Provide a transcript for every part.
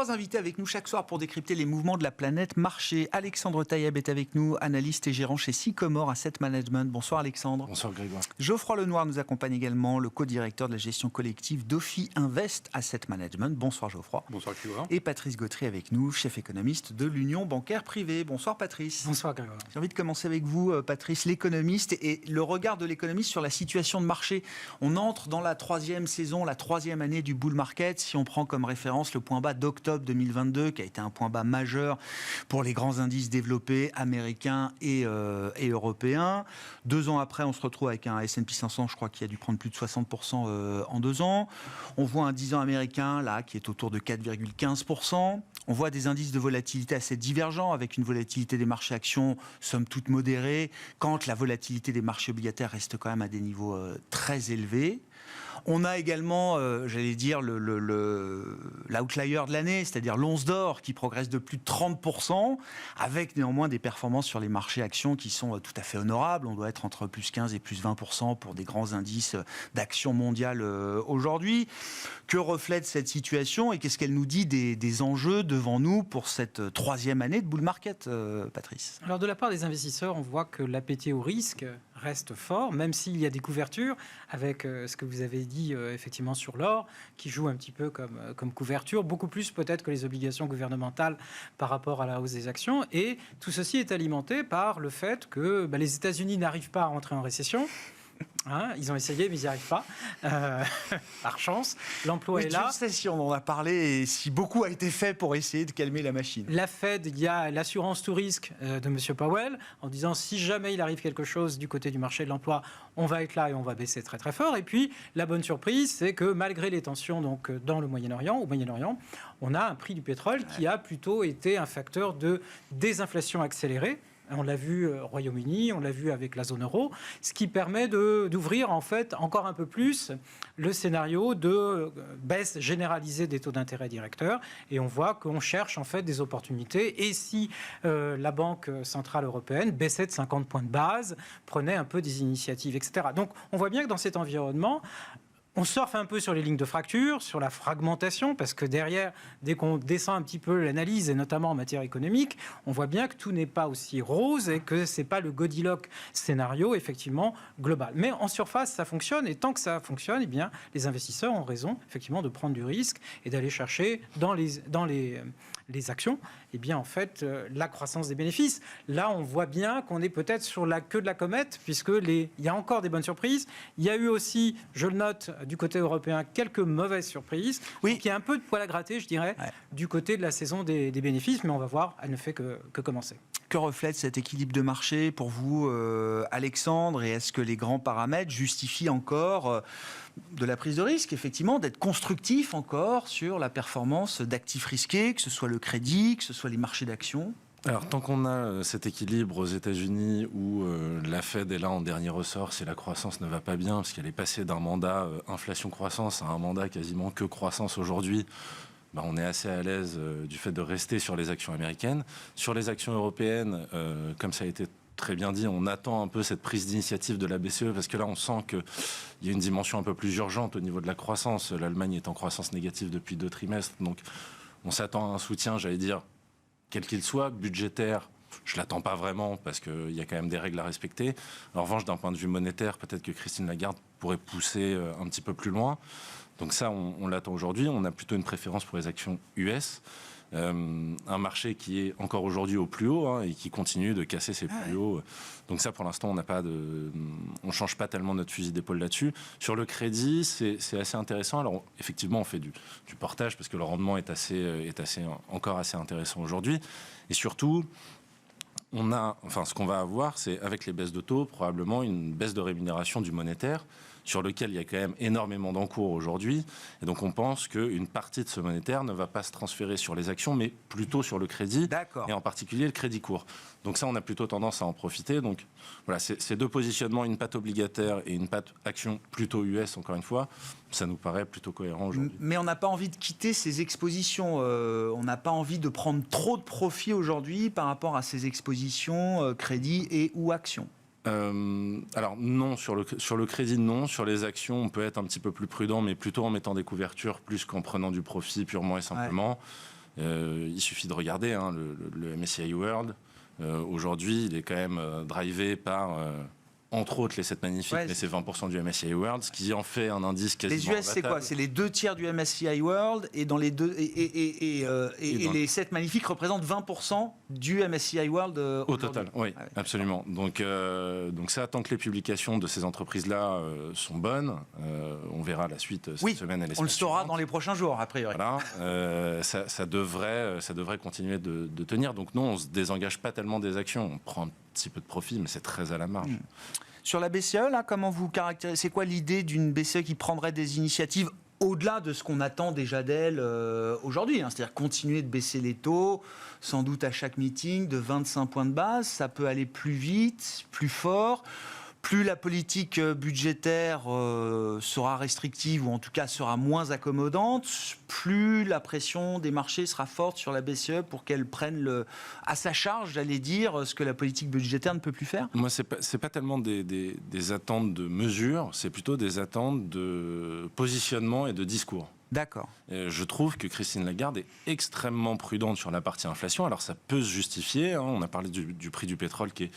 Trois invités avec nous chaque soir pour décrypter les mouvements de la planète marché. Alexandre Taïeb est avec nous, analyste et gérant chez Sycomore Asset Management. Bonsoir Alexandre. Bonsoir Grégoire. Geoffroy Lenoir nous accompagne également, le co-directeur de la gestion collective d'Ophi Invest Asset Management. Bonsoir Geoffroy. Bonsoir Grégoire. Et Patrice Gautry avec nous, chef économiste de l'Union bancaire privée. Bonsoir Patrice. Bonsoir Grégoire. J'ai envie de commencer avec vous Patrice, l'économiste, et le regard de l'économiste sur la situation de marché. On entre dans la troisième saison, la troisième année du bull market. Si on prend comme référence le point bas d'octobre 2022, qui a été un point bas majeur pour les grands indices développés américains et européens. 2 ans après, on se retrouve avec un S&P 500, je crois, qui a dû prendre plus de 60% en 2 ans. On voit un 10 ans américain, là, qui est autour de 4,15%. On voit des indices de volatilité assez divergents, avec une volatilité des marchés actions, somme toute modérée, quand la volatilité des marchés obligataires reste quand même à des niveaux très élevés. On a également, j'allais dire, l'outlier de l'année, c'est-à-dire l'once d'or qui progresse de plus de 30%, avec néanmoins des performances sur les marchés actions qui sont tout à fait honorables. On doit être entre plus 15 et plus 20% pour des grands indices d'actions mondiales aujourd'hui. Que reflète cette situation et qu'est-ce qu'elle nous dit des enjeux devant nous pour cette troisième année de bull market, Patrice? Alors de la part des investisseurs, on voit que l'appétit au risque reste fort, même s'il y a des couvertures, avec ce que vous avez dit effectivement sur l'or, qui joue un petit peu comme couverture, beaucoup plus peut-être que les obligations gouvernementales par rapport à la hausse des actions. Et tout ceci est alimenté par le fait que les États-Unis n'arrivent pas à entrer en récession. Ils ont essayé, mais ils n'y arrivent pas. Par chance, l'emploi est là. Je sais si on en a parlé et si beaucoup a été fait pour essayer de calmer la machine. La Fed, il y a l'assurance tout risque de M. Powell, en disant si jamais il arrive quelque chose du côté du marché de l'emploi, on va être là et on va baisser très très fort. Et puis, la bonne surprise, c'est que malgré les tensions donc, dans le Moyen-Orient, on a un prix du pétrole qui a plutôt été un facteur de désinflation accélérée. On l'a vu au Royaume-Uni, on l'a vu avec la zone euro, ce qui permet d'ouvrir en fait encore un peu plus le scénario de baisse généralisée des taux d'intérêt directeurs. Et on voit qu'on cherche en fait des opportunités. Et si la Banque Centrale Européenne baissait de 50 points de base, prenait un peu des initiatives, etc. Donc on voit bien que dans cet environnement, on surfe un peu sur les lignes de fracture, sur la fragmentation, parce que derrière, dès qu'on descend un petit peu l'analyse, et notamment en matière économique, on voit bien que tout n'est pas aussi rose et que ce n'est pas le Goldilocks scénario, effectivement, global. Mais en surface, ça fonctionne, et tant que ça fonctionne, eh bien, les investisseurs ont raison, effectivement, de prendre du risque et d'aller chercher dans les actions, eh bien, en fait, la croissance des bénéfices. Là, on voit bien qu'on est peut-être sur la queue de la comète, puisqu'il y a encore des bonnes surprises. Il y a eu aussi, je le note, du côté européen, quelques mauvaises surprises. Oui. Donc, il y a un peu de poil à gratter, je dirais, du côté de la saison des bénéfices, mais on va voir, elle ne fait que commencer. Que reflète cet équilibre de marché pour vous, Alexandre, et est-ce que les grands paramètres justifient encore de la prise de risque, effectivement, d'être constructif encore sur la performance d'actifs risqués, que ce soit le crédit, que ce soit les marchés d'actions? Alors, tant qu'on a cet équilibre aux États-Unis où la Fed est là en dernier ressort, si la croissance ne va pas bien, parce qu'elle est passée d'un mandat inflation-croissance à un mandat quasiment que croissance aujourd'hui, on est assez à l'aise du fait de rester sur les actions américaines. Sur les actions européennes, comme ça a été très bien dit, on attend un peu cette prise d'initiative de la BCE, parce que là, on sent qu'il y a une dimension un peu plus urgente au niveau de la croissance. L'Allemagne est en croissance négative depuis 2 trimestres, donc on s'attend à un soutien, j'allais dire, quel qu'il soit, budgétaire. Je ne l'attends pas vraiment parce qu'il y a quand même des règles à respecter. En revanche, d'un point de vue monétaire, peut-être que Christine Lagarde pourrait pousser un petit peu plus loin. Donc ça, on l'attend aujourd'hui. On a plutôt une préférence pour les actions US. Un marché qui est encore aujourd'hui au plus haut et qui continue de casser ses plus hauts. Donc ça, pour l'instant, on change pas tellement notre fusil d'épaule là-dessus. Sur le crédit, c'est assez intéressant. Alors effectivement, on fait du portage parce que le rendement est encore assez intéressant aujourd'hui. Et surtout, ce qu'on va avoir, c'est avec les baisses de taux, probablement une baisse de rémunération du monétaire, sur lequel il y a quand même énormément d'encours aujourd'hui. Et donc, on pense qu'une partie de ce monétaire ne va pas se transférer sur les actions, mais plutôt sur le crédit, et en particulier le crédit court. Donc ça, on a plutôt tendance à en profiter. Donc voilà, ces 2 positionnements, une patte obligataire et une patte action plutôt US, encore une fois, ça nous paraît plutôt cohérent aujourd'hui. Mais on n'a pas envie de quitter ces expositions. On n'a pas envie de prendre trop de profit aujourd'hui par rapport à ces expositions crédit et ou actions. Alors non, sur le crédit, non. Sur les actions, on peut être un petit peu plus prudent, mais plutôt en mettant des couvertures plus qu'en prenant du profit purement et simplement. Il suffit de regarder le MSCI World. Aujourd'hui, il est quand même drivé par... entre autres les 7 magnifiques, mais c'est 20% du MSCI World, ce qui en fait un indice quasiment Les US, c'est quoi? C'est les 2 tiers du MSCI World, et dans les les 7 magnifiques représentent 20% du MSCI World au total. Oui, absolument. Donc ça, tant que les publications de ces entreprises-là sont bonnes, on verra la suite cette semaine. On le saura dans les prochains jours, a priori. Voilà, ça devrait continuer de tenir. Donc non, on ne se désengage pas tellement des actions. On prend un petit peu de profit, mais c'est très à la marge. Sur la BCE, là, comment vous caractérisez? C'est quoi l'idée d'une BCE qui prendrait des initiatives au-delà de ce qu'on attend déjà d'elle aujourd'hui, c'est-à-dire continuer de baisser les taux, sans doute à chaque meeting, de 25 points de base? Ça peut aller plus vite, plus fort. Plus la politique budgétaire sera restrictive, ou en tout cas sera moins accommodante, plus la pression des marchés sera forte sur la BCE pour qu'elle prenne à sa charge, j'allais dire, ce que la politique budgétaire ne peut plus faire. Moi, c'est pas tellement des attentes de mesures, c'est plutôt des attentes de positionnement et de discours. D'accord. Je trouve que Christine Lagarde est extrêmement prudente sur la partie inflation. Alors ça peut se justifier. On a parlé du prix du pétrole qui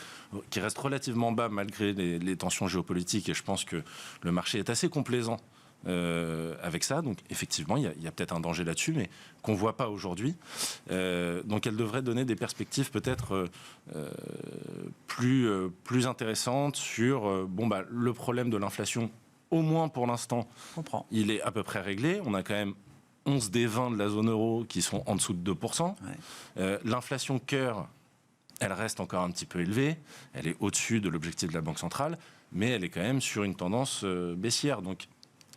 reste relativement bas malgré les tensions géopolitiques. Et je pense que le marché est assez complaisant avec ça. Donc effectivement, il y a peut-être un danger là-dessus, mais qu'on ne voit pas aujourd'hui. Donc elle devrait donner des perspectives peut-être plus intéressantes sur le problème de l'inflation. Au moins pour l'instant, il est à peu près réglé. On a quand même 11 des 20 de la zone euro qui sont en dessous de 2%. L'inflation cœur, elle reste encore un petit peu élevée. Elle est au-dessus de l'objectif de la Banque centrale, mais elle est quand même sur une tendance baissière. Donc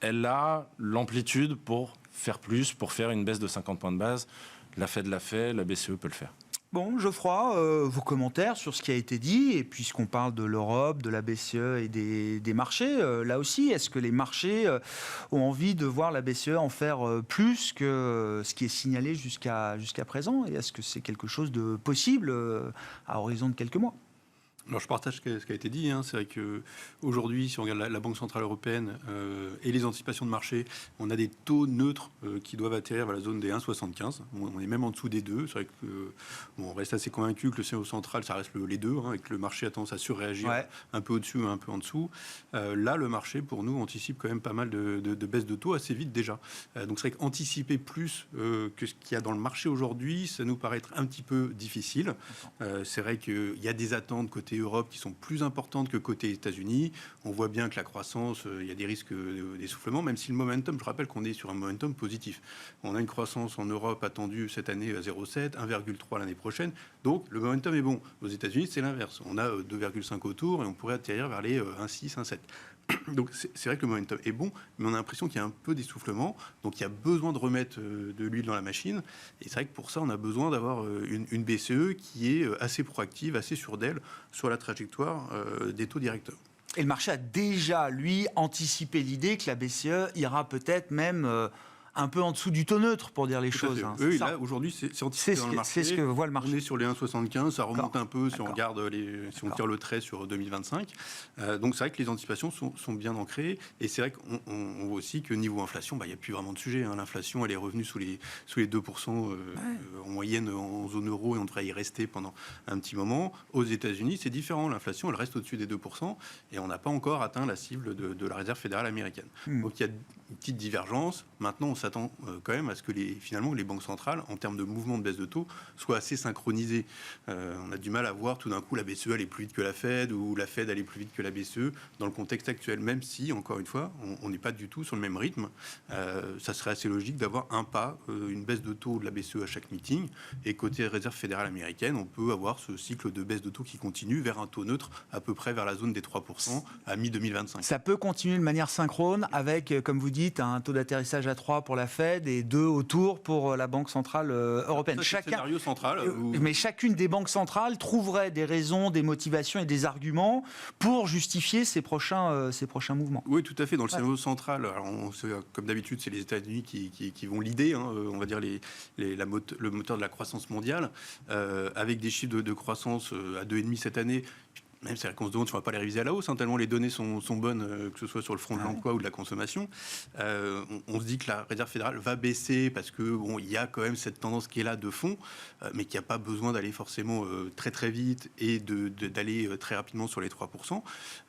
elle a l'amplitude pour faire plus, pour faire une baisse de 50 points de base. La Fed l'a fait, la BCE peut le faire. Bon, Geoffroy, vos commentaires sur ce qui a été dit, et puisqu'on parle de l'Europe, de la BCE et des marchés, là aussi, est-ce que les marchés ont envie de voir la BCE en faire plus que ce qui est signalé jusqu'à présent? Et est-ce que c'est quelque chose de possible à horizon de quelques mois? Alors je partage ce qui a été dit. C'est vrai qu'aujourd'hui, si on regarde la Banque Centrale Européenne et les anticipations de marché, on a des taux neutres qui doivent atterrir vers la zone des 1,75. On est même en dessous des 2. C'est vrai que on reste assez convaincu que le scénario central, ça reste les 2, et que le marché a tendance à surréagir un peu au-dessus, un peu en dessous. Là, le marché, pour nous, anticipe quand même pas mal de baisses de taux assez vite déjà. Donc c'est vrai qu'anticiper plus que ce qu'il y a dans le marché aujourd'hui, ça nous paraît être un petit peu difficile. C'est vrai qu'il y a des attentes côté Europe qui sont plus importantes que côté États-Unis. On voit bien que la croissance, il y a des risques d'essoufflement, même si le momentum, je rappelle qu'on est sur un momentum positif. On a une croissance en Europe attendue cette année à 0,7, 1,3 l'année prochaine. Donc le momentum est bon. Aux États-Unis, c'est l'inverse. On a 2,5 autour et on pourrait atterrir vers les 1,6, 1,7. Donc c'est vrai que le momentum est bon, mais on a l'impression qu'il y a un peu d'essoufflement. Donc il y a besoin de remettre de l'huile dans la machine. Et c'est vrai que pour ça, on a besoin d'avoir une BCE qui est assez proactive, assez sûre d'elle sur la trajectoire des taux directeurs. Et le marché a déjà, lui, anticipé l'idée que la BCE ira peut-être même un peu en dessous du taux neutre, pour dire les choses. Oui, là, aujourd'hui, c'est anticipé dans le marché. C'est ce que voit le marché. On est sur les 1,75, ça remonte un peu si on regarde si on tire le trait sur 2025. Donc c'est vrai que les anticipations sont bien ancrées. Et c'est vrai qu'on voit aussi que niveau inflation, il n'y a plus vraiment de sujet. L'inflation, elle est revenue sous les 2% en moyenne en zone euro, et on devrait y rester pendant un petit moment. Aux États-Unis, c'est différent. L'inflation, elle reste au-dessus des 2%, et on n'a pas encore atteint la cible de la Réserve fédérale américaine. Donc il y a une petite divergence. Maintenant, on s'attend quand même à ce que finalement les banques centrales, en termes de mouvement de baisse de taux, soient assez synchronisées. On a du mal à voir tout d'un coup la BCE aller plus vite que la Fed, ou la Fed aller plus vite que la BCE dans le contexte actuel, même si, encore une fois, on n'est pas du tout sur le même rythme. Ça serait assez logique d'avoir un pas, une baisse de taux de la BCE à chaque meeting, et côté Réserve fédérale américaine, on peut avoir ce cycle de baisse de taux qui continue vers un taux neutre à peu près vers la zone des 3% à mi-2025. Ça peut continuer de manière synchrone avec, comme vous dites, un taux d'atterrissage à 3 pour la Fed et 2 autour pour la Banque centrale européenne. C'est un scénario central. Mais chacune des banques centrales trouverait des raisons, des motivations et des arguments pour justifier ces prochains mouvements. Oui, tout à fait. Dans le scénario central, alors comme d'habitude, c'est les États-Unis qui vont l'idée, on va dire le moteur de la croissance mondiale, avec des chiffres de croissance à 2,5 cette année. Même c'est-à-dire qu'on se demande si on ne va pas les réviser à la hausse, tellement les données sont bonnes, que ce soit sur le front de l'emploi ou de la consommation. On se dit que la Réserve fédérale va baisser parce que il y a quand même cette tendance qui est là de fond, mais qu'il n'y a pas besoin d'aller forcément très très vite et d'aller très rapidement sur les 3%.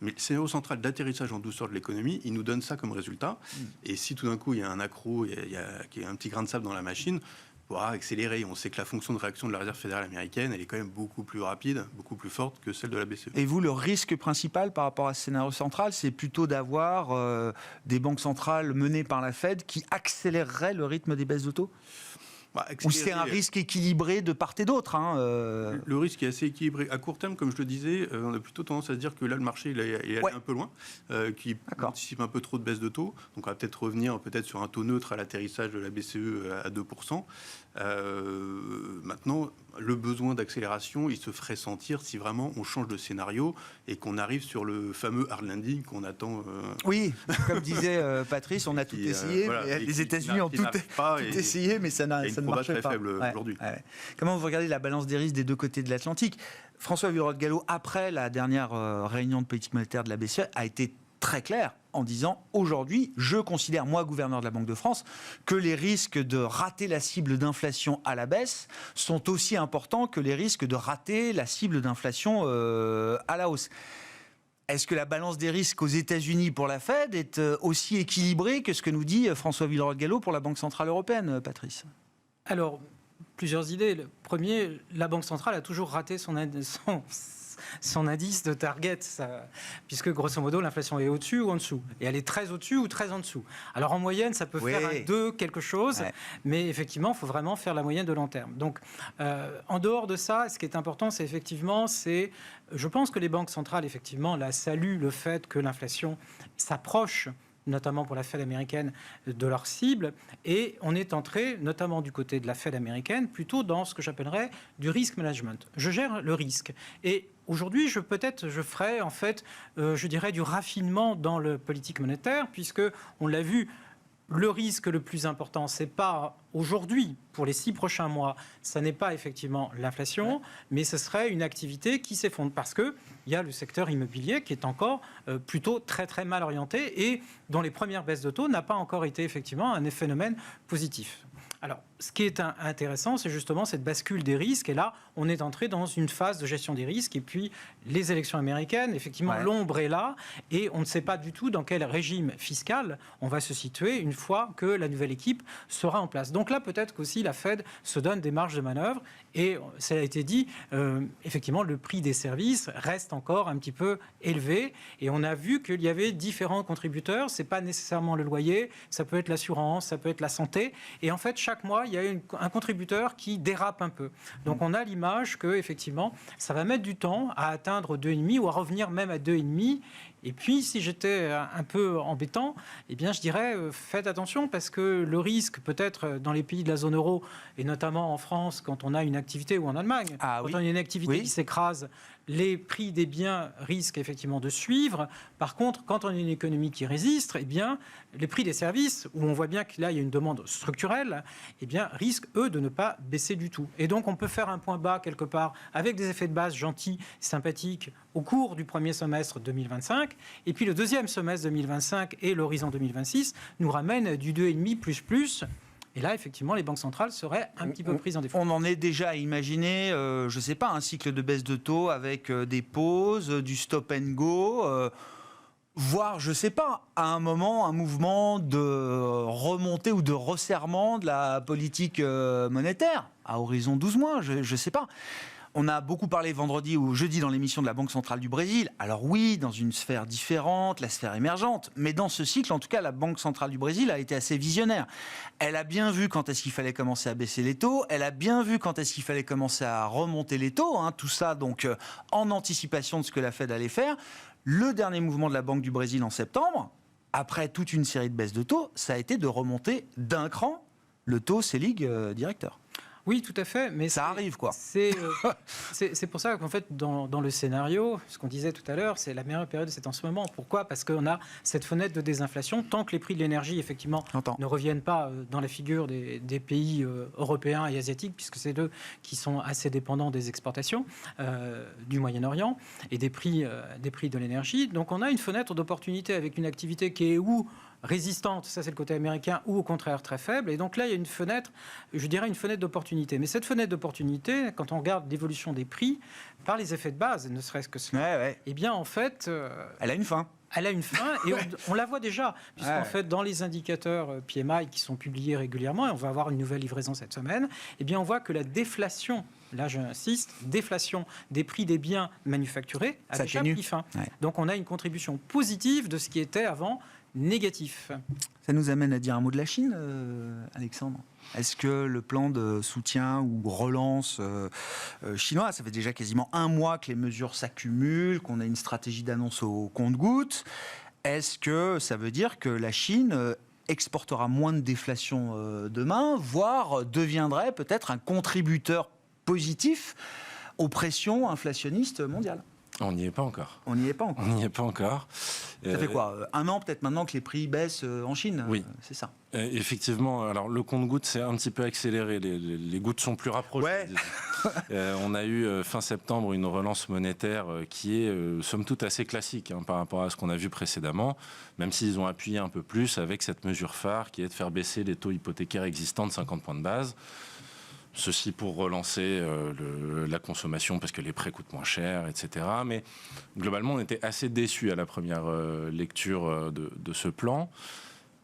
Mais le scénario central d'atterrissage en douceur de l'économie, il nous donne ça comme résultat. Et si tout d'un coup il y a un accro, il y a un petit grain de sable dans la machine, pourra accélérer. On sait que la fonction de réaction de la Réserve fédérale américaine, elle est quand même beaucoup plus rapide, beaucoup plus forte que celle de la BCE. Et vous, le risque principal par rapport à ce scénario central, c'est plutôt d'avoir des banques centrales menées par la Fed qui accéléreraient le rythme des baisses de taux ? Ou c'est un risque équilibré de part et d'autre Le risque est assez équilibré. À court terme, comme je le disais, on a plutôt tendance à se dire que là, le marché il est allé un peu loin, qui anticipe un peu trop de baisse de taux. Donc on va peut-être revenir sur un taux neutre à l'atterrissage de la BCE à 2%. Maintenant, le besoin d'accélération, il se ferait sentir si vraiment on change de scénario et qu'on arrive sur le fameux hard landing qu'on attend. Oui, comme disait Patrice, on a tout essayé. Mais les États-Unis ont tout essayé, mais ça ne marche pas. Il y a une très faible aujourd'hui. Ouais. Comment vous regardez la balance des risques des deux côtés de l'Atlantique ? François Villeroy-de-Galhau, après la dernière réunion de politique monétaire de la BCE, a été très clair en disant aujourd'hui, je considère, moi, gouverneur de la Banque de France, que les risques de rater la cible d'inflation à la baisse sont aussi importants que les risques de rater la cible d'inflation à la hausse. Est-ce que la balance des risques aux États-Unis pour la Fed est aussi équilibrée que ce que nous dit François Villeroy-de-Galhau pour la Banque centrale européenne, Patrice ? Alors, plusieurs idées. Le premier, la Banque centrale a toujours raté son indice de target, puisque grosso modo l'inflation est au-dessus ou en dessous, et elle est très au-dessus ou très en dessous. Alors en moyenne ça peut faire un 2 quelque chose, mais effectivement il faut vraiment faire la moyenne de long terme. Donc en dehors de ça, ce qui est important c'est effectivement, je pense que les banques centrales effectivement là saluent le fait que l'inflation s'approche, notamment pour la Fed américaine, de leur cible. Et on est entré, notamment du côté de la Fed américaine, plutôt dans ce que j'appellerais du risk management. Je gère le risque. Et aujourd'hui, je ferai, en fait, je dirais, du raffinement dans le politique monétaire, puisque, on l'a vu, le risque le plus important, c'est pas aujourd'hui, pour les 6 prochains mois, ça n'est pas effectivement l'inflation, mais ce serait une activité qui s'effondre parce qu'il y a le secteur immobilier qui est encore plutôt très très mal orienté et dont les premières baisses de taux n'a pas encore été effectivement un phénomène positif. Alors, ce qui est intéressant, c'est justement cette bascule des risques. Et là, on est entré dans une phase de gestion des risques. Et puis, les élections américaines, effectivement, l'ombre est là. Et on ne sait pas du tout dans quel régime fiscal on va se situer une fois que la nouvelle équipe sera en place. Donc là, peut-être qu'aussi la Fed se donne des marges de manœuvre. Et ça a été dit, effectivement, le prix des services reste encore un petit peu élevé. Et on a vu qu'il y avait différents contributeurs. Ce n'est pas nécessairement le loyer, ça peut être l'assurance, ça peut être la santé. Et en fait, chaque mois, il y a un contributeur qui dérape un peu. Donc on a l'image que effectivement, ça va mettre du temps à atteindre 2,5 ou à revenir même à 2,5. Et puis, si j'étais un peu embêtant, eh bien, je dirais, faites attention parce que le risque, peut-être dans les pays de la zone euro, et notamment en France, quand on a une activité, ou en Allemagne, quand on a une activité qui s'écrase, les prix des biens risquent effectivement de suivre. Par contre, quand on a une économie qui résiste, eh bien, les prix des services, où on voit bien que là, il y a une demande structurelle, eh bien, risquent, eux, de ne pas baisser du tout. Et donc, on peut faire un point bas quelque part avec des effets de base gentils, sympathiques, au cours du premier semestre 2025. Et puis, le deuxième semestre 2025 et l'horizon 2026 nous ramènent du 2,5++. Et là, effectivement, les banques centrales seraient un petit peu prises en défaut. On en est déjà à imaginer, je ne sais pas, un cycle de baisse de taux avec des pauses, du stop and go, voire, je ne sais pas, à un moment, un mouvement de remontée ou de resserrement de la politique monétaire, à horizon 12 mois, je ne sais pas. On a beaucoup parlé vendredi ou jeudi dans l'émission de la Banque centrale du Brésil. Alors oui, dans une sphère différente, la sphère émergente. Mais dans ce cycle, en tout cas, la Banque centrale du Brésil a été assez visionnaire. Elle a bien vu quand est-ce qu'il fallait commencer à baisser les taux. Elle a bien vu quand est-ce qu'il fallait commencer à remonter les taux. Tout ça, donc, en anticipation de ce que la Fed allait faire. Le dernier mouvement de la Banque du Brésil en septembre, après toute une série de baisses de taux, ça a été de remonter d'un cran le taux Selic directeur. Oui, tout à fait. Mais Ça arrive, quoi. C'est pour ça qu'en fait, dans le scénario, ce qu'on disait tout à l'heure, c'est la meilleure période, c'est en ce moment. Pourquoi ? Parce qu'on a cette fenêtre de désinflation. Tant que les prix de l'énergie, effectivement, ne reviennent pas dans la figure des pays européens et asiatiques, puisque c'est eux qui sont assez dépendants des exportations du Moyen-Orient et des prix de l'énergie. Donc on a une fenêtre d'opportunité avec une activité qui est résistante, ça c'est le côté américain, ou au contraire très faible. Et donc là, il y a une fenêtre, je dirais une fenêtre d'opportunité. Mais cette fenêtre d'opportunité, quand on regarde l'évolution des prix, par les effets de base, ne serait-ce que cela, eh bien en fait... elle a une fin. Elle a une fin et on la voit déjà, puisqu'en fait, dans les indicateurs PMI qui sont publiés régulièrement, et on va avoir une nouvelle livraison cette semaine, eh bien on voit que la déflation, là j'insiste, déflation des prix des biens manufacturés a déjà pris fin. Donc on a une contribution positive de ce qui était avant négatif. Ça nous amène à dire un mot de la Chine, Alexandre. Est-ce que le plan de soutien ou relance chinois, ça fait déjà quasiment un mois que les mesures s'accumulent, qu'on a une stratégie d'annonce au compte-gouttes, est-ce que ça veut dire que la Chine exportera moins de déflation demain, voire deviendrait peut-être un contributeur positif aux pressions inflationnistes mondiales ? On n'y est pas encore. On n'y est pas encore. On n'y est pas encore. Ça fait quoi ? Un an peut-être maintenant que les prix baissent en Chine ? Oui. C'est ça. Effectivement, alors le compte-gouttes s'est un petit peu accéléré. Les gouttes sont plus rapprochées. Ouais. On a eu fin septembre une relance monétaire qui est somme toute assez classique par rapport à ce qu'on a vu précédemment, même s'ils ont appuyé un peu plus avec cette mesure phare qui est de faire baisser les taux hypothécaires existants de 50 points de base. Ceci pour relancer la consommation parce que les prêts coûtent moins cher, etc. Mais globalement, on était assez déçus à la première lecture de ce plan.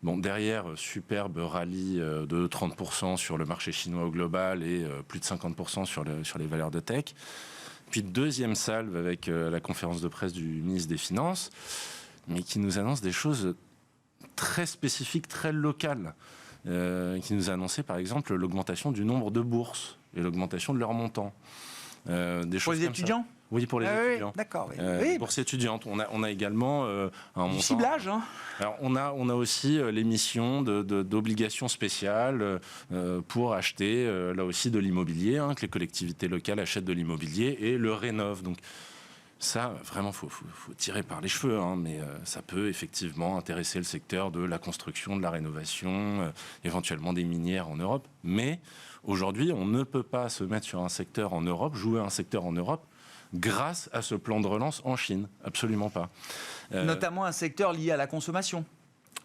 Bon, derrière, superbe rallye de 30% sur le marché chinois au global et plus de 50% sur les valeurs de tech. Puis deuxième salve avec la conférence de presse du ministre des Finances, mais qui nous annonce des choses très spécifiques, très locales. Qui nous a annoncé par exemple l'augmentation du nombre de bourses et l'augmentation de leur montant. Des pour les étudiants ? Oui, pour les étudiants. Oui, d'accord. Bourses étudiantes. On a également un montant. Du ciblage. Alors, on a aussi l'émission d'obligations spéciales pour acheter là aussi de l'immobilier, que les collectivités locales achètent de l'immobilier et le rénovent. Donc, ça, vraiment, faut tirer par les cheveux, mais ça peut effectivement intéresser le secteur de la construction, de la rénovation, éventuellement des minières en Europe. Mais aujourd'hui, on ne peut pas se mettre sur un secteur en Europe, jouer un secteur en Europe, grâce à ce plan de relance en Chine. Absolument pas. Notamment un secteur lié à la consommation.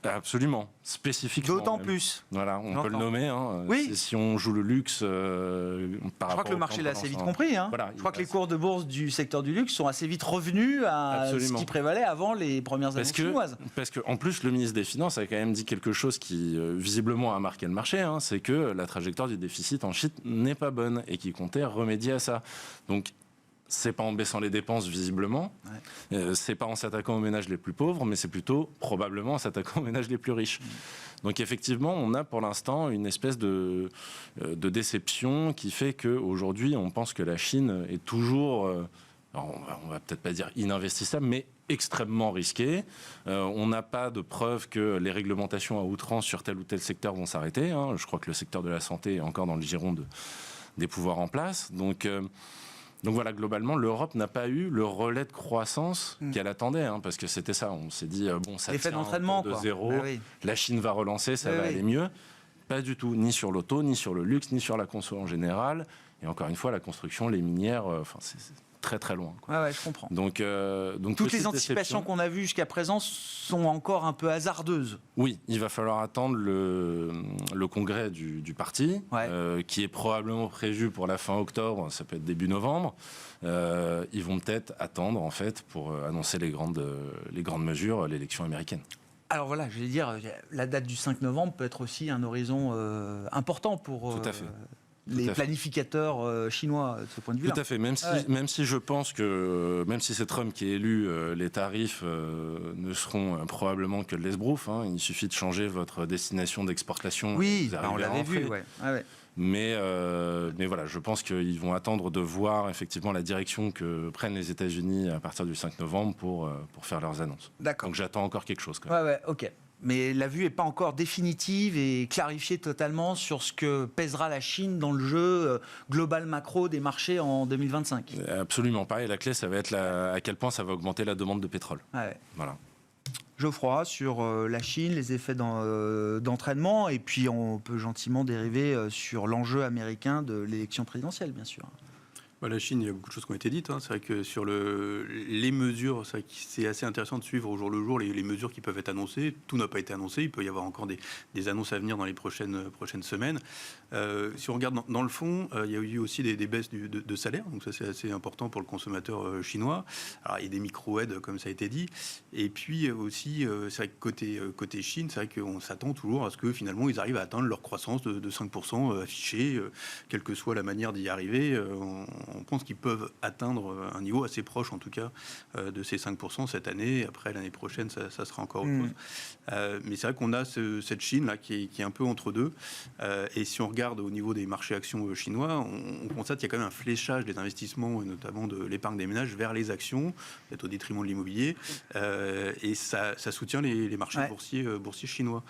Absolument, spécifiquement. D'autant plus. Voilà, on peut le nommer. Oui. Si on joue le luxe par rapport. Je crois que le marché l'a assez vite compris. Voilà, je crois que les cours de bourse du secteur du luxe sont assez vite revenus à ce qui prévalait avant les premières annonces chinoises. Parce qu'en plus, le ministre des Finances a quand même dit quelque chose qui, visiblement, a marqué le marché. C'est que la trajectoire du déficit en Chine n'est pas bonne et qu'il comptait remédier à ça. Donc, c'est pas en baissant les dépenses, visiblement. C'est pas en s'attaquant aux ménages les plus pauvres, mais c'est plutôt, probablement, en s'attaquant aux ménages les plus riches. Donc, effectivement, on a pour l'instant une espèce de déception qui fait qu'aujourd'hui, on pense que la Chine est toujours, alors on va peut-être pas dire ininvestissable, mais extrêmement risquée. On n'a pas de preuve que les réglementations à outrance sur tel ou tel secteur vont s'arrêter. Je crois que le secteur de la santé est encore dans le giron des pouvoirs en place. Donc voilà, globalement, l'Europe n'a pas eu le relais de croissance qu'elle attendait, parce que c'était ça. On s'est dit, ça l'effet tient d'entraînement de zéro, la Chine va relancer, ça va aller mieux. Pas du tout, ni sur l'auto, ni sur le luxe, ni sur la conso en général. Et encore une fois, la construction, les minières, c'est très très loin. Je comprends. Donc toutes les anticipations qu'on a vues jusqu'à présent sont encore un peu hasardeuses. Oui, il va falloir attendre le congrès du parti, qui est probablement prévu pour la fin octobre, ça peut être début novembre. Ils vont peut-être attendre en fait pour annoncer les grandes mesures, l'élection américaine. Alors voilà, je vais dire, la date du 5 novembre peut être aussi un horizon important pour Tout à fait. les planificateurs chinois de ce point de vue-là. Tout à fait, même si je pense que, même si c'est Trump qui est élu, les tarifs ne seront probablement que de l'esbrouf. Il suffit de changer votre destination d'exportation. Oui, on l'avait vu. Mais voilà, je pense qu'ils vont attendre de voir effectivement la direction que prennent les États-Unis à partir du 5 novembre pour faire leurs annonces. D'accord. Donc j'attends encore quelque chose. Ok. Mais la vue n'est pas encore définitive et clarifiée totalement sur ce que pèsera la Chine dans le jeu global macro des marchés en 2025. Absolument pas. Et la clé, ça va être à quel point ça va augmenter la demande de pétrole. Ouais. Voilà. Geoffroy, sur la Chine, les effets d'entraînement, et puis on peut gentiment dériver sur l'enjeu américain de l'élection présidentielle, bien sûr. La Chine, il y a beaucoup de choses qui ont été dites. C'est vrai que sur les mesures, c'est assez intéressant de suivre au jour le jour les mesures qui peuvent être annoncées. Tout n'a pas été annoncé. Il peut y avoir encore des annonces à venir dans les prochaines semaines. Si on regarde dans le fond, il y a eu aussi des baisses de salaire. Donc ça, c'est assez important pour le consommateur chinois. Alors, il y a des micro-aides, comme ça a été dit. Et puis aussi, c'est vrai que côté Chine, c'est vrai qu'on s'attend toujours à ce que finalement, ils arrivent à atteindre leur croissance de 5% affichée, quelle que soit la manière d'y arriver. On pense qu'ils peuvent atteindre un niveau assez proche, en tout cas, de ces 5% cette année. Après, l'année prochaine, ça sera encore autre chose. Mais c'est vrai qu'on a cette Chine-là qui est un peu entre deux. Et si on regarde au niveau des marchés actions chinois, on constate qu'il y a quand même un fléchage des investissements, et notamment de l'épargne des ménages, vers les actions, peut-être au détriment de l'immobilier. Et ça soutient les marchés boursiers chinois.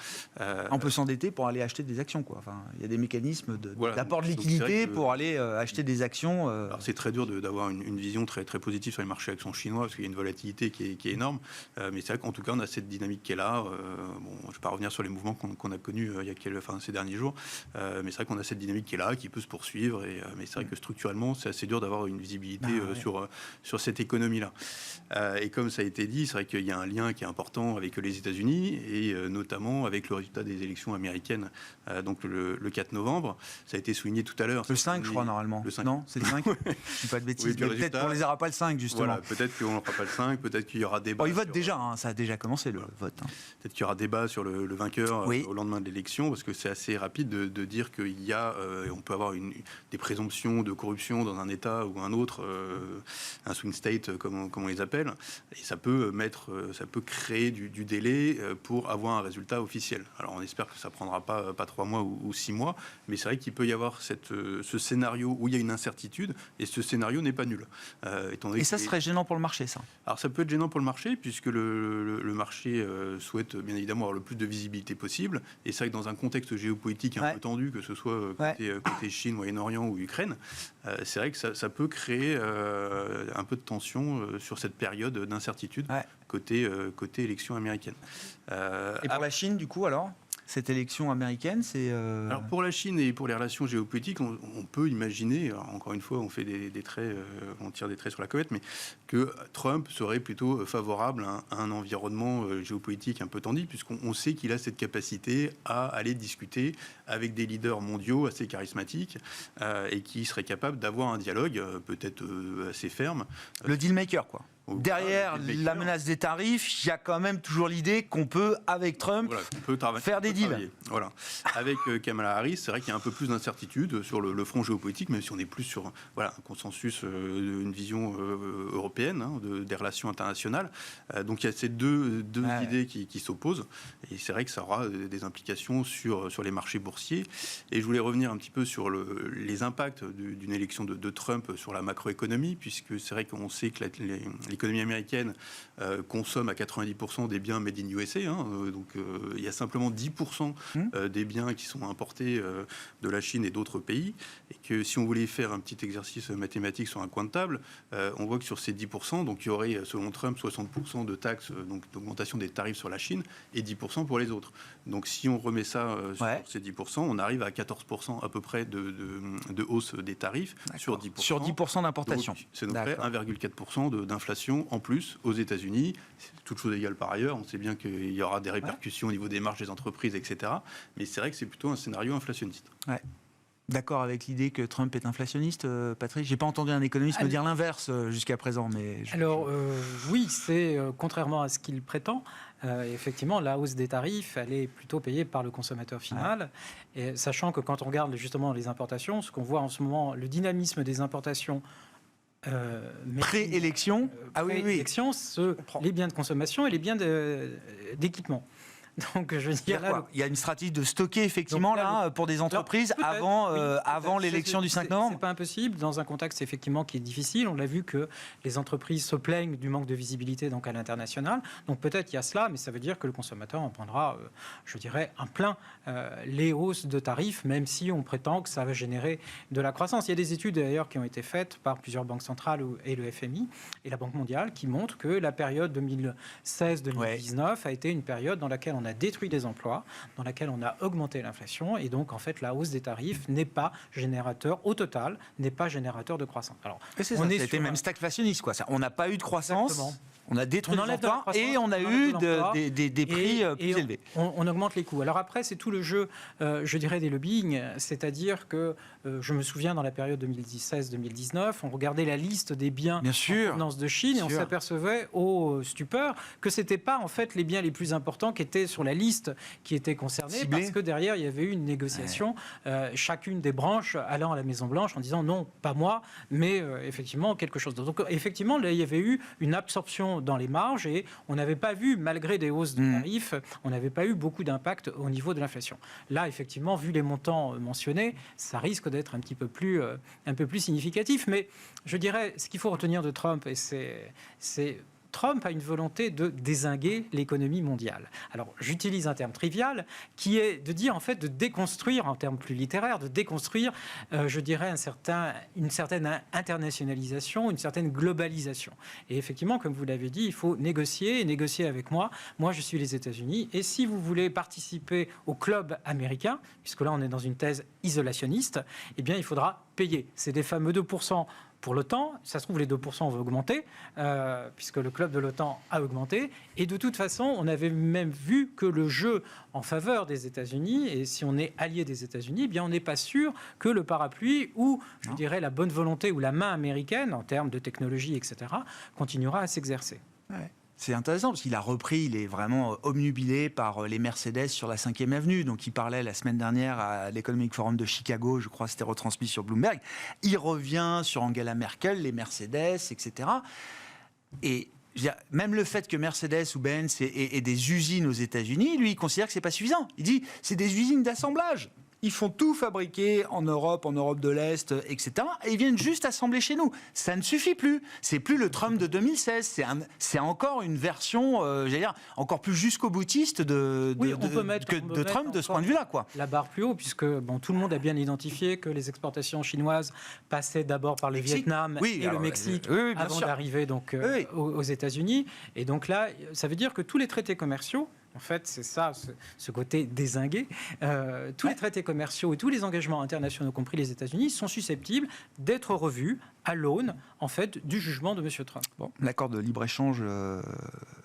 On peut s'endetter pour aller acheter des actions, quoi. Enfin, il y a des mécanismes d'apport de liquidité pour aller acheter des actions. Alors c'est très dur d'avoir une vision très, très positive sur les marchés actions chinois parce qu'il y a une volatilité qui est énorme. Mais c'est vrai qu'en tout cas, on a cette dynamique qui est là. Je ne vais pas revenir sur les mouvements qu'on a connus ces derniers jours. Mais c'est vrai qu'on a cette dynamique qui est là, qui peut se poursuivre. Mais c'est vrai que structurellement, c'est assez dur d'avoir une visibilité sur cette économie-là. Et comme ça a été dit, c'est vrai qu'il y a un lien qui est important avec les États-Unis et notamment avec le résultat des élections américaines, donc le 4 novembre. Ça a été souligné tout à l'heure. Le 5, je crois, normalement. Le 5. Non, c'est le 5. Je ne dis pas de bêtises. Oui, mais peut-être qu'on ne les aura pas le 5, justement. Voilà, peut-être qu'on n'aura pas le 5, peut-être qu'il y aura débat. Ils votent déjà, ça a déjà commencé le vote. Peut-être qu'il y aura débat sur le vainqueur au lendemain de l'élection, parce que c'est assez rapide de dire qu'il y a, on peut avoir des présomptions de corruption dans un État ou un autre, un swing state, comme on les appelle, et ça peut créer du délai pour avoir un résultat officiel. Alors on espère que ça ne prendra pas 3 mois ou 6 mois, mais c'est vrai qu'il peut y avoir ce scénario où il y a une incertitude, et ce scénario n'est pas nul. Et ça serait gênant pour le marché, ça? Alors ça peut être gênant pour le marché, puisque le marché souhaite bien évidemment avoir le plus de visibilité possible, et c'est vrai que dans un contexte géopolitique un peu tendu, que ce soit côté Chine, Moyen-Orient ou Ukraine, c'est vrai que ça peut créer un peu de tension sur cette période d'incertitude côté élection américaine. Et pour la Chine, du coup, alors cette élection américaine, c'est... Alors pour la Chine et pour les relations géopolitiques, on peut imaginer, encore une fois, on fait des traits, on tire des traits sur la comète, mais que Trump serait plutôt favorable à un environnement géopolitique un peu tendu, puisqu'on sait qu'il a cette capacité à aller discuter avec des leaders mondiaux assez charismatiques et qui seraient capables d'avoir un dialogue peut-être assez ferme. Le deal maker, quoi. Derrière la menace des tarifs, il y a quand même toujours l'idée qu'on peut, avec Trump, faire des deals. Voilà. Avec Kamala Harris, c'est vrai qu'il y a un peu plus d'incertitude sur le front géopolitique, même si on est plus sur un consensus, une vision européenne des relations internationales. Donc il y a ces deux idées qui s'opposent. Et c'est vrai que ça aura des implications sur les marchés boursiers. Et je voulais revenir un petit peu sur les impacts d'une élection de Trump sur la macroéconomie, puisque c'est vrai qu'on sait que l'économie américaine consomme à 90% des biens made in USA. Donc il y a simplement 10% des biens qui sont importés de la Chine et d'autres pays. Et que si on voulait faire un petit exercice mathématique sur un coin de table, on voit que sur ces 10%, donc il y aurait, selon Trump, 60% de taxes, donc d'augmentation des tarifs sur la Chine, et 10% pour les autres. Donc si on remet ça sur ces 10%, on arrive à 14% à peu près de hausse des tarifs sur 10%. Sur 10% d'importation. Donc, c'est donc près 1,4% d'inflation en plus aux États-Unis. Toutes choses égales par ailleurs, on sait bien qu'il y aura des répercussions au niveau des marges des entreprises, etc. Mais c'est vrai que c'est plutôt un scénario inflationniste. Ouais. D'accord avec l'idée que Trump est inflationniste, Patrick? J'ai pas entendu un économiste me dire l'inverse jusqu'à présent. Mais oui, c'est contrairement à ce qu'il prétend. Effectivement, la hausse des tarifs, elle est plutôt payée par le consommateur final. Et sachant que quand on regarde justement les importations, ce qu'on voit en ce moment, le dynamisme des importations pré-élection, les biens de consommation et les biens d'équipement. Donc, je veux dire, il y a une stratégie de stocker, effectivement, pour des entreprises avant l'élection du 5 novembre. C'est pas impossible, dans un contexte, effectivement, qui est difficile. On l'a vu que les entreprises se plaignent du manque de visibilité donc, à l'international. Donc, peut-être il y a cela, mais ça veut dire que le consommateur en prendra, je dirais, un plein les hausses de tarifs, même si on prétend que ça va générer de la croissance. Il y a des études, d'ailleurs, qui ont été faites par plusieurs banques centrales et le FMI et la Banque mondiale qui montrent que la période 2016-2019 a été une période dans laquelle on a détruit des emplois, dans laquelle on a augmenté l'inflation, et donc en fait la hausse des tarifs n'est pas générateur, au total, n'est pas générateur de croissance. Alors, c'était même stagflationniste, quoi. On n'a pas eu de croissance. Exactement. On a détruit les emplois et on a eu des prix plus élevés. On augmente les coûts. Alors après, c'est tout le jeu, je dirais, des lobbying. C'est-à-dire que je me souviens, dans la période 2016-2019, on regardait la liste des biens en provenance de Chine et on s'apercevait au stupeur que ce n'étaient pas en fait les biens les plus importants qui étaient sur la liste qui étaient concernés, parce que derrière, il y avait eu une négociation, chacune des branches allant à la Maison-Blanche en disant non, pas moi, mais effectivement quelque chose d'autre. Donc effectivement, là, il y avait eu une absorption dans les marges et on n'avait pas vu, malgré des hausses de tarifs, on n'avait pas eu beaucoup d'impact au niveau de l'inflation. Là, effectivement, vu les montants mentionnés, ça risque d'être un peu plus significatif. Mais je dirais, ce qu'il faut retenir de Trump, et c'est Trump a une volonté de dézinguer l'économie mondiale. Alors, j'utilise un terme trivial qui est de dire, en fait, de déconstruire, en termes plus littéraires, de déconstruire, je dirais, une certaine internationalisation, une certaine globalisation. Et effectivement, comme vous l'avez dit, il faut négocier, et négocier avec moi. Moi, je suis les États-Unis. Et si vous voulez participer au club américain, puisque là, on est dans une thèse isolationniste, eh bien, il faudra payer. C'est des fameux 2% pour l'OTAN. Ça se trouve, les 2% vont augmenter, puisque le club de l'OTAN a augmenté. Et de toute façon, on avait même vu que le jeu en faveur des États-Unis, et si on est allié des États-Unis, eh bien, on n'est pas sûr que le parapluie ou, je dirais, la bonne volonté ou la main américaine, en termes de technologie, etc., continuera à s'exercer. Ouais. C'est intéressant parce qu'il a repris, il est vraiment obnubilé par les Mercedes sur la 5e avenue. Donc il parlait la semaine dernière à l'Economic Forum de Chicago, je crois que c'était retransmis sur Bloomberg. Il revient sur Angela Merkel, les Mercedes, etc. Et même le fait que Mercedes ou Benz aient des usines aux États-Unis, lui, il considère que c'est pas suffisant. Il dit c'est des usines d'assemblage. Ils font tout fabriquer en Europe de l'Est, etc. Et ils viennent juste assembler chez nous. Ça ne suffit plus. C'est plus le Trump de 2016. C'est encore une version, j'allais dire, encore plus jusqu'au-boutiste de Trump de ce point de vue-là, quoi. La barre plus haut, puisque tout le monde a bien identifié que les exportations chinoises passaient d'abord par le Vietnam et le Mexique avant d'arriver donc aux États-Unis. Et donc là, ça veut dire que tous les traités commerciaux, en fait, c'est ça, ce côté dézingué. Tous les traités commerciaux et tous les engagements internationaux, compris les États-Unis, sont susceptibles d'être revus à l'aune, en fait, du jugement de M. Trump. Bon, l'accord de libre-échange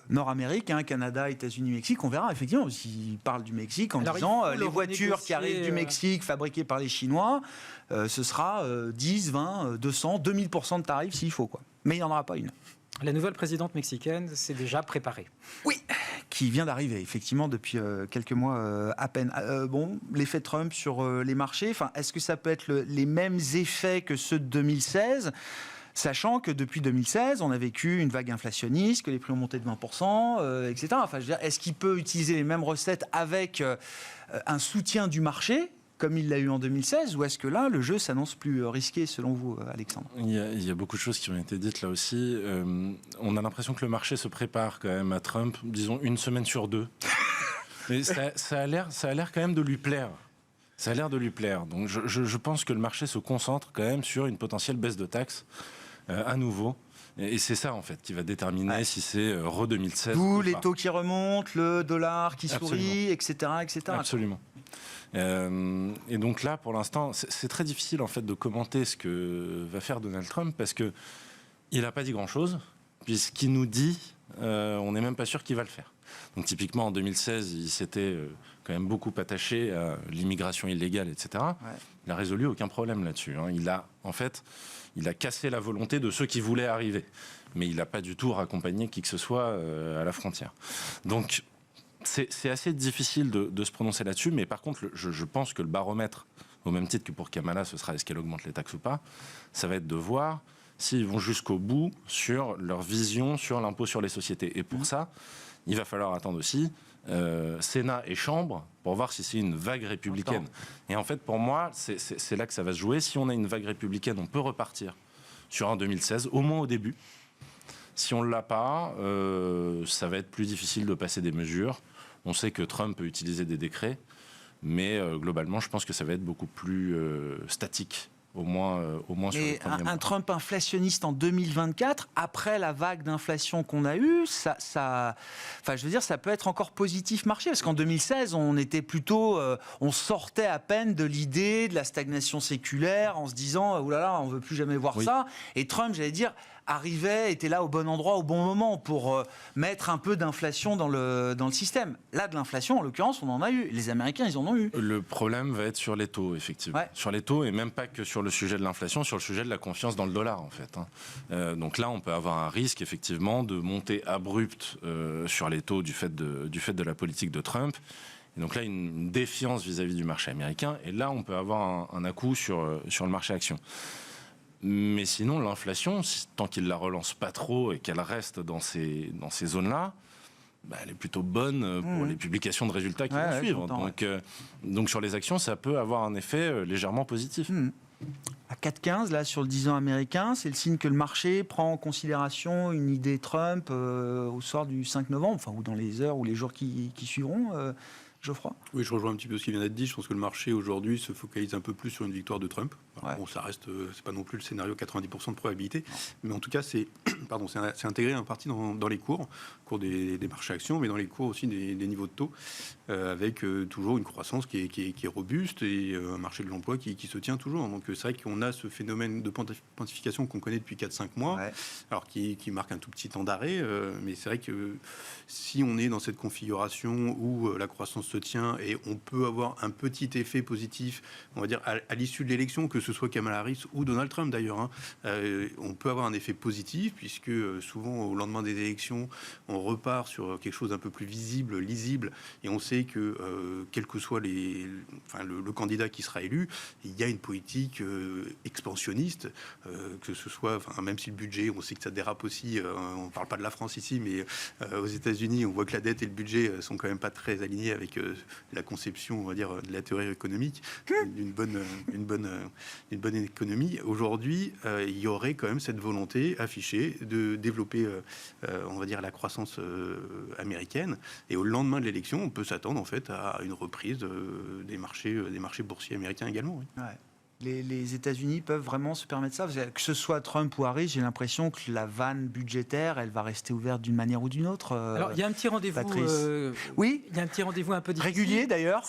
Nord-Amérique, Canada, États-Unis, Mexique, on verra effectivement s'il parle du Mexique en disant les voitures qui arrivent du Mexique fabriquées par les Chinois, ce sera 10, 20, 200, 2000% de tarifs s'il faut, quoi. Mais il n'y en aura pas une. La nouvelle présidente mexicaine s'est déjà préparée. Oui, qui vient d'arriver, effectivement, depuis quelques mois à peine. L'effet Trump sur les marchés, est-ce que ça peut être les mêmes effets que ceux de 2016 ? Sachant que depuis 2016, on a vécu une vague inflationniste, que les prix ont monté de 20%, etc. Je veux dire, est-ce qu'il peut utiliser les mêmes recettes avec un soutien du marché comme il l'a eu en 2016, ou est-ce que là, le jeu s'annonce plus risqué, selon vous, Alexandre ? Il y a beaucoup de choses qui ont été dites là aussi. On a l'impression que le marché se prépare quand même à Trump, disons une semaine sur deux. Mais ça a l'air quand même de lui plaire. Ça a l'air de lui plaire. Donc je pense que le marché se concentre quand même sur une potentielle baisse de taxes à nouveau. Et c'est ça, en fait, qui va déterminer si c'est re-2016. D'où les taux qui remontent, le dollar qui sourit, etc., etc. Absolument. Et donc là, pour l'instant, c'est très difficile en fait de commenter ce que va faire Donald Trump parce que il n'a pas dit grand-chose, puisqu'il nous dit, on n'est même pas sûr qu'il va le faire. Donc typiquement en 2016, il s'était quand même beaucoup attaché à l'immigration illégale, etc. Ouais. Il n'a résolu aucun problème là-dessus. Il a cassé la volonté de ceux qui voulaient arriver, mais il n'a pas du tout raccompagné qui que ce soit à la frontière. Donc c'est assez difficile de se prononcer là-dessus, mais par contre, je pense que le baromètre, au même titre que pour Kamala, ce sera est-ce qu'elle augmente les taxes ou pas, ça va être de voir s'ils vont jusqu'au bout sur leur vision sur l'impôt sur les sociétés. Et pour ça, il va falloir attendre aussi Sénat et Chambre pour voir si c'est une vague républicaine. Et en fait, pour moi, c'est là que ça va se jouer. Si on a une vague républicaine, on peut repartir sur un 2016, au moins au début. Si on ne l'a pas, ça va être plus difficile de passer des mesures. On sait que Trump peut utiliser des décrets, mais globalement, je pense que ça va être beaucoup plus statique. Au moins sur les premiers mois. Un Trump inflationniste en 2024, après la vague d'inflation qu'on a eue, ça peut être encore positif marché, parce qu'en 2016, on était plutôt, on sortait à peine de l'idée de la stagnation séculaire, en se disant, oulala, on veut plus jamais voir ça. Et Trump, j'allais dire, était là au bon endroit, au bon moment, pour mettre un peu d'inflation dans le système. Là, de l'inflation, en l'occurrence, on en a eu. Les Américains, ils en ont eu. Le problème va être sur les taux, effectivement. Ouais. Sur les taux, et même pas que sur le sujet de l'inflation, sur le sujet de la confiance dans le dollar, en fait. Donc là, on peut avoir un risque, effectivement, de montée abrupte sur les taux du fait de la politique de Trump. Et donc là, une défiance vis-à-vis du marché américain. Et là, on peut avoir un à-coup sur le marché action. Mais sinon, l'inflation, tant qu'il ne la relance pas trop et qu'elle reste dans ces zones-là, elle est plutôt bonne pour les publications de résultats qui vont suivre. Donc sur les actions, ça peut avoir un effet légèrement positif. À 4,15, là, sur le 10 ans américain, c'est le signe que le marché prend en considération une idée Trump au soir du 5 novembre, ou dans les heures ou les jours qui suivront. Geoffroy ? Oui, je rejoins un petit peu ce qui vient d'être dit. Je pense que le marché aujourd'hui se focalise un peu plus sur une victoire de Trump. Alors, bon, ça reste, c'est pas non plus le scénario 90% de probabilité, mais en tout cas, c'est intégré en partie dans les cours des marchés actions, mais dans les cours aussi des niveaux de taux, avec toujours une croissance qui est robuste et un marché de l'emploi qui se tient toujours. Donc c'est vrai qu'on a ce phénomène de pontification qu'on connaît depuis 4-5 mois, alors qui marque un tout petit temps d'arrêt, mais c'est vrai que si on est dans cette configuration où la croissance se tient et on peut avoir un petit effet positif, on va dire, à l'issue de l'élection, que ce soit Kamala Harris ou Donald Trump d'ailleurs, on peut avoir un effet positif, puisque souvent au lendemain des élections, on repart sur quelque chose d'un peu plus visible, lisible, et on sait que quel que soit le candidat qui sera élu, il y a une politique expansionniste, que ce soit, même si le budget, on sait que ça dérape aussi, on ne parle pas de la France ici, mais aux États-Unis, on voit que la dette et le budget sont quand même pas très alignés avec la conception, on va dire, de la théorie économique d'une bonne économie. Aujourd'hui, il y aurait quand même cette volonté affichée de développer, on va dire, la croissance américaine. Et au lendemain de l'élection, on peut s'attendre en fait à une reprise des marchés boursiers américains également. Oui. Ouais. Les États-Unis peuvent vraiment se permettre ça. Que ce soit Trump ou Harris, j'ai l'impression que la vanne budgétaire, elle va rester ouverte d'une manière ou d'une autre. Alors, il y a un petit rendez-vous. Oui. Il y a un petit rendez-vous un peu difficile. Régulier d'ailleurs.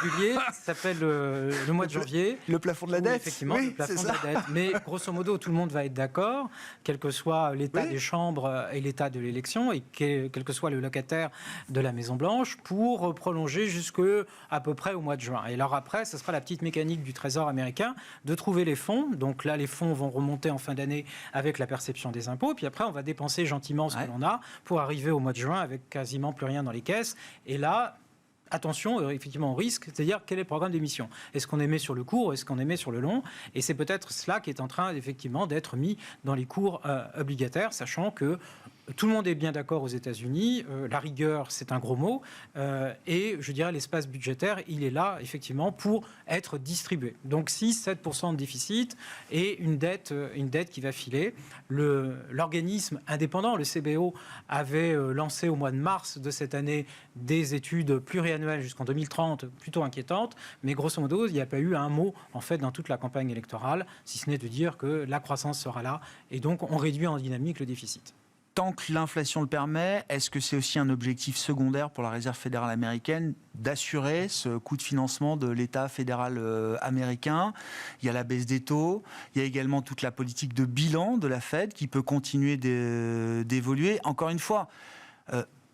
Régulier. Ça s'appelle le mois de janvier. Le plafond de la dette. Effectivement, le plafond de la dette. Mais grosso modo, tout le monde va être d'accord, quel que soit l'état des chambres et l'état de l'élection, et quel que soit le locataire de la Maison-Blanche, pour prolonger jusqu'à peu près au mois de juin. Et alors après, ce sera la petite mécanique du Trésor américain de trouver les fonds. Donc là, les fonds vont remonter en fin d'année avec la perception des impôts. Puis après, on va dépenser gentiment ce que l'on a pour arriver au mois de juin avec quasiment plus rien dans les caisses. Et là, attention, effectivement, au risque, c'est-à-dire quel est le programme d'émission. Est-ce qu'on émet sur le court ou est-ce qu'on émet sur le long ? Et c'est peut-être cela qui est en train, effectivement, d'être mis dans les cours obligataires, sachant que tout le monde est bien d'accord aux États-Unis. La rigueur, c'est un gros mot. Et je dirais l'espace budgétaire, il est là, effectivement, pour être distribué. Donc 6-7% de déficit et une dette qui va filer. L'organisme indépendant, le CBO, avait lancé au mois de mars de cette année des études pluriannuelles jusqu'en 2030, plutôt inquiétantes. Mais grosso modo, il n'y a pas eu un mot, en fait, dans toute la campagne électorale, si ce n'est de dire que la croissance sera là. Et donc, on réduit en dynamique le déficit. Tant que l'inflation le permet, est-ce que c'est aussi un objectif secondaire pour la Réserve fédérale américaine d'assurer ce coût de financement de l'État fédéral américain ? Il y a la baisse des taux, il y a également toute la politique de bilan de la Fed qui peut continuer d'évoluer. Encore une fois,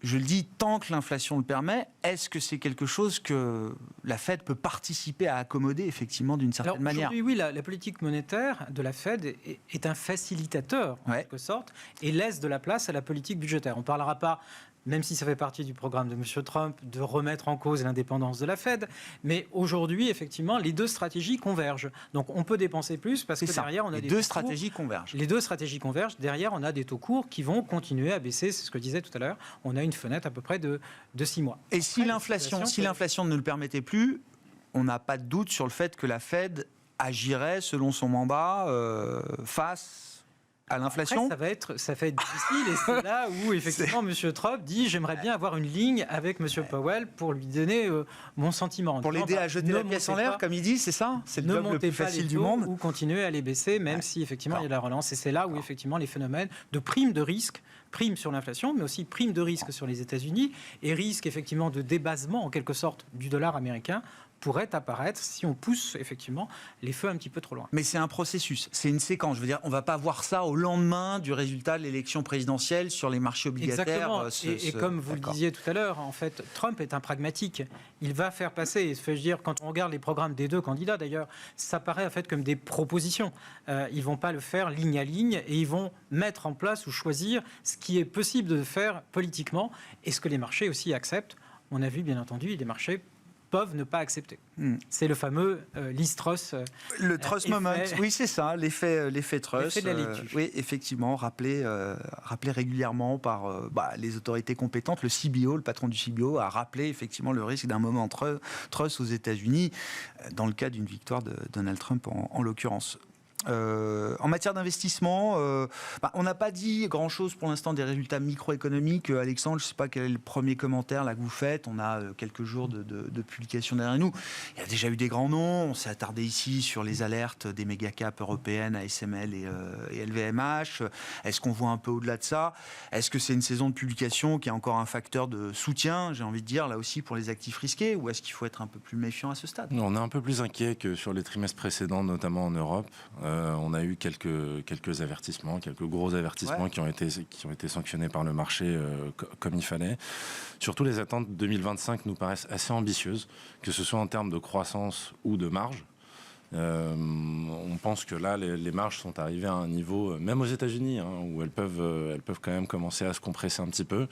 je le dis, tant que l'inflation le permet, est-ce que c'est quelque chose que la Fed peut participer à accommoder, effectivement, d'une certaine manière ? Oui, la politique monétaire de la Fed est un facilitateur, en quelque sorte, et laisse de la place à la politique budgétaire. On ne parlera pas même si ça fait partie du programme de M. Trump, de remettre en cause l'indépendance de la Fed. Mais aujourd'hui, effectivement, les deux stratégies convergent. Donc on peut dépenser plus parce que derrière, on a les deux stratégies convergent. Les deux stratégies convergent. Derrière, on a des taux courts qui vont continuer à baisser. C'est ce que je disais tout à l'heure. On a une fenêtre à peu près de 6 mois. Et si l'inflation ne le permettait plus, on n'a pas de doute sur le fait que la Fed agirait selon son mandat face à l'inflation. Après, ça va être difficile et c'est là où effectivement M. Trump dit j'aimerais bien avoir une ligne avec M. Powell pour lui donner mon sentiment. Pour l'aider à jeter la pièce en l'air, comme il dit, c'est ça? C'est le job le plus facile du monde. Ou continuer à les baisser, même si effectivement il y a de la relance. Et c'est là où effectivement les phénomènes de prime de risque, prime sur l'inflation, mais aussi prime de risque sur les États-Unis et risque effectivement de débasement en quelque sorte du dollar américain pourrait apparaître si on pousse effectivement les feux un petit peu trop loin. Mais c'est un processus, c'est une séquence. Je veux dire, on ne va pas voir ça au lendemain du résultat de l'élection présidentielle sur les marchés obligataires. Exactement. Et comme vous le disiez tout à l'heure, en fait, Trump est un pragmatique. Il va faire passer, je veux dire, quand on regarde les programmes des deux candidats d'ailleurs, ça paraît en fait comme des propositions. Ils ne vont pas le faire ligne à ligne et ils vont mettre en place ou choisir ce qui est possible de faire politiquement et ce que les marchés aussi acceptent. On a vu bien entendu des marchés peuvent ne pas accepter. C'est le fameux Liz Truss. Le Truss moment. Oui, c'est ça, l'effet Truss. L'effet de la laitue. Oui, effectivement, rappelé régulièrement par les autorités compétentes. Le CBO, le patron du CBO, a rappelé effectivement le risque d'un moment Truss aux États-Unis, dans le cas d'une victoire de Donald Trump en l'occurrence. En matière d'investissement, on n'a pas dit grand-chose pour l'instant des résultats microéconomiques. Alexandre, je ne sais pas quel est le premier commentaire là, que vous faites. On a quelques jours de publication derrière nous. Il y a déjà eu des grands noms. On s'est attardé ici sur les alertes des méga-caps européennes, ASML et LVMH. Est-ce qu'on voit un peu au-delà de ça? Est-ce que c'est une saison de publication qui est encore un facteur de soutien, j'ai envie de dire, là aussi pour les actifs risqués? Ou est-ce qu'il faut être un peu plus méfiant à ce stade? On est un peu plus inquiet que sur les trimestres précédents, notamment en Europe. On a eu quelques avertissements, quelques gros avertissements qui ont été sanctionnés par le marché comme il fallait. Surtout les attentes 2025 nous paraissent assez ambitieuses, que ce soit en termes de croissance ou de marge. On pense que là, les marges sont arrivées à un niveau, même aux États-Unis, où elles peuvent quand même commencer à se compresser un petit peu.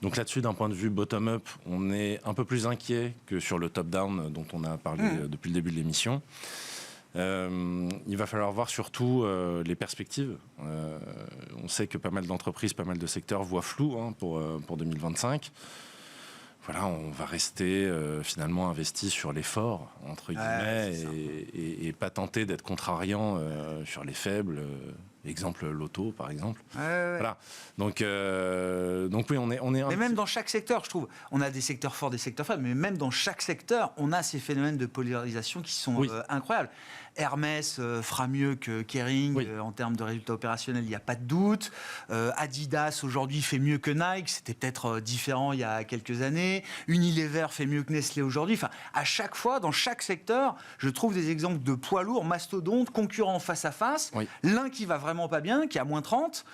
Donc là-dessus, d'un point de vue bottom-up, on est un peu plus inquiet que sur le top-down dont on a parlé depuis le début de l'émission. Il va falloir voir surtout les perspectives. On sait que pas mal d'entreprises, pas mal de secteurs voient flou pour 2025. Voilà, on va rester finalement investi sur l'effort, entre guillemets, et pas tenter d'être contrariant sur les faibles. Exemple l'auto, par exemple. Voilà. Donc oui, on est. Mais même dans chaque secteur, je trouve, on a des secteurs forts, des secteurs faibles, mais même dans chaque secteur, on a ces phénomènes de polarisation qui sont incroyables. Hermès fera mieux que Kering en termes de résultats opérationnels, il n'y a pas de doute. Adidas aujourd'hui fait mieux que Nike, c'était peut-être différent il y a quelques années. Unilever fait mieux que Nestlé aujourd'hui. Enfin, à chaque fois, dans chaque secteur, je trouve des exemples de poids lourds, mastodontes, concurrents face à face. L'un qui va vraiment pas bien, qui a moins 30,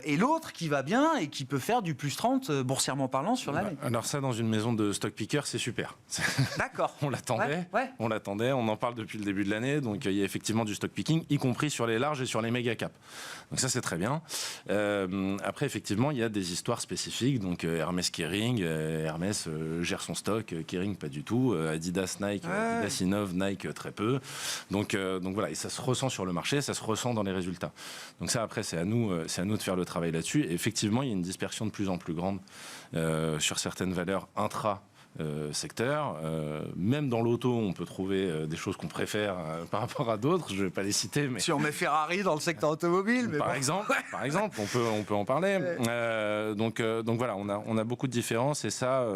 et l'autre qui va bien et qui peut faire du plus 30 boursièrement parlant sur l'année. Alors ça, dans une maison de stock picker, c'est super. D'accord. On l'attendait, on en parle depuis le début de l'année, donc il y a effectivement du stock picking, y compris sur les larges et sur les méga caps. Donc ça, c'est très bien. Après, effectivement, il y a des histoires spécifiques, donc Hermès Kering, Hermès gère son stock, Kering pas du tout, Adidas Nike, Adidas innove, Nike très peu. Donc voilà, et ça se ressent sur le marché, ça se ressent dans les résultats. Donc ça, après, c'est à nous de faire le travail là-dessus. Et effectivement, il y a une dispersion de plus en plus grande sur certaines valeurs secteur. Même dans l'auto, on peut trouver des choses qu'on préfère par rapport à d'autres. Je ne vais pas les citer, mais si on met Ferrari dans le secteur automobile, mais par exemple, on peut en parler. Donc voilà, on a beaucoup de différences et ça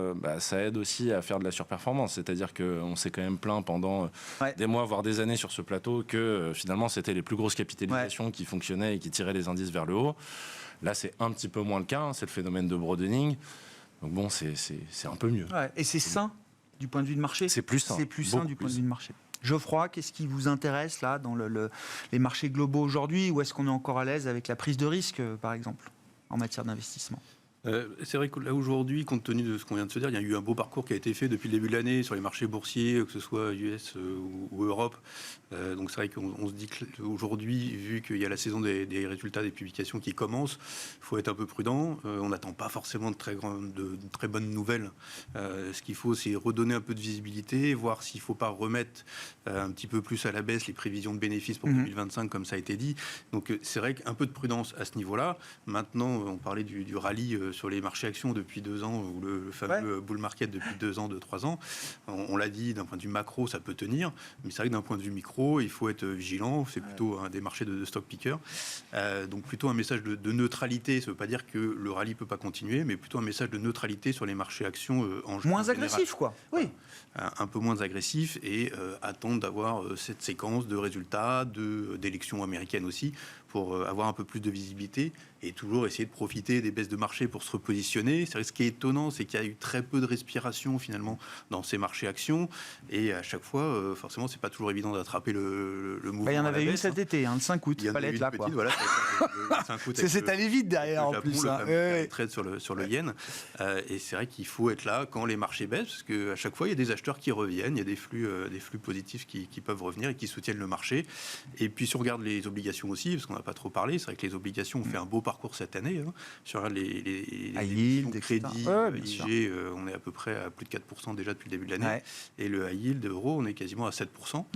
aide aussi à faire de la surperformance. C'est-à-dire qu'on s'est quand même plaint pendant des mois, voire des années sur ce plateau que finalement c'était les plus grosses capitalisations qui fonctionnaient et qui tiraient les indices vers le haut. Là, c'est un petit peu moins le cas. C'est le phénomène de broadening. Donc bon, c'est un peu mieux. Et c'est sain du point de vue de marché. C'est plus sain. C'est plus sain du point de vue de marché. Geoffroy, qu'est-ce qui vous intéresse là dans les marchés globaux aujourd'hui? Ou est-ce qu'on est encore à l'aise avec la prise de risque, par exemple, en matière d'investissement? C'est vrai que là aujourd'hui, compte tenu de ce qu'on vient de se dire, il y a eu un beau parcours qui a été fait depuis le début de l'année sur les marchés boursiers, que ce soit US ou Europe. Donc c'est vrai qu'on se dit qu'aujourd'hui, vu qu'il y a la saison des résultats des publications qui commence, il faut être un peu prudent. On n'attend pas forcément de très bonnes nouvelles. Ce qu'il faut, c'est redonner un peu de visibilité, voir s'il ne faut pas remettre un petit peu plus à la baisse les prévisions de bénéfices pour 2025, comme ça a été dit. Donc c'est vrai qu'un peu de prudence à ce niveau-là. Maintenant, on parlait du rallye sur les marchés actions depuis 2 ans, ou le fameux bull market depuis 2 ans, 3 ans. On l'a dit, d'un point de vue macro, ça peut tenir, mais c'est vrai que d'un point de vue micro, il faut être vigilant. C'est plutôt des marchés de stock picker. Donc plutôt un message de neutralité. Ça ne veut pas dire que le rallye ne peut pas continuer, mais plutôt un message de neutralité sur les marchés actions en général. Moins agressif, quoi. Oui. Un peu moins agressif et attendre d'avoir cette séquence de résultats, d'élections américaines aussi, pour avoir un peu plus de visibilité et toujours essayer de profiter des baisses de marché pour se repositionner. C'est vrai que ce qui est étonnant, c'est qu'il y a eu très peu de respiration finalement dans ces marchés actions et à chaque fois, forcément, c'est pas toujours évident d'attraper le mouvement. Il y en avait une cet été, le 5 août, il fallait être là. Voilà, c'est allé vite derrière en plus. Le trade sur le yen. Et c'est vrai qu'il faut être là quand les marchés baissent, parce qu'à chaque fois, il y a des acheteurs qui reviennent, il y a des flux positifs qui peuvent revenir et qui soutiennent le marché. Et puis si on regarde les obligations aussi, parce qu'on n'a pas trop parlé, c'est vrai que les obligations ont fait un beau parcours cette année. Sur les yield, crédits, IG, on est à peu près à plus de 4% déjà depuis le début de l'année. Ouais. Et le high yield euro, on est quasiment à 7%. Donc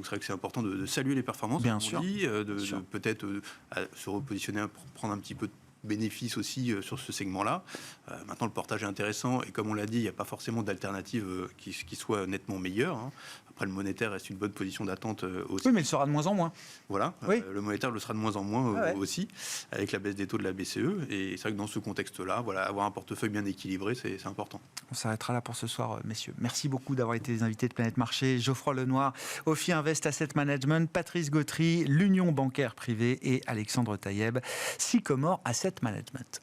c'est vrai que c'est important de saluer les performances, Bien comme sûr. on dit, de peut-être se repositionner pour prendre un petit peu de bénéfices aussi sur ce segment-là. Maintenant, le portage est intéressant et comme on l'a dit, il n'y a pas forcément d'alternative qui soit nettement meilleure. Après, le monétaire reste une bonne position d'attente aussi. Oui, mais il sera de moins en moins. Voilà, Oui. Le monétaire le sera de moins en moins aussi, avec la baisse des taux de la BCE. Et c'est vrai que dans ce contexte-là, voilà, avoir un portefeuille bien équilibré, c'est important. On s'arrêtera là pour ce soir, messieurs. Merci beaucoup d'avoir été les invités de Planète Marché. Geoffroy Lenoir, Ophi Invest Asset Management, Patrice Gautry, l'Union bancaire privée et Alexandre Taïeb, Sycomore Asset Management.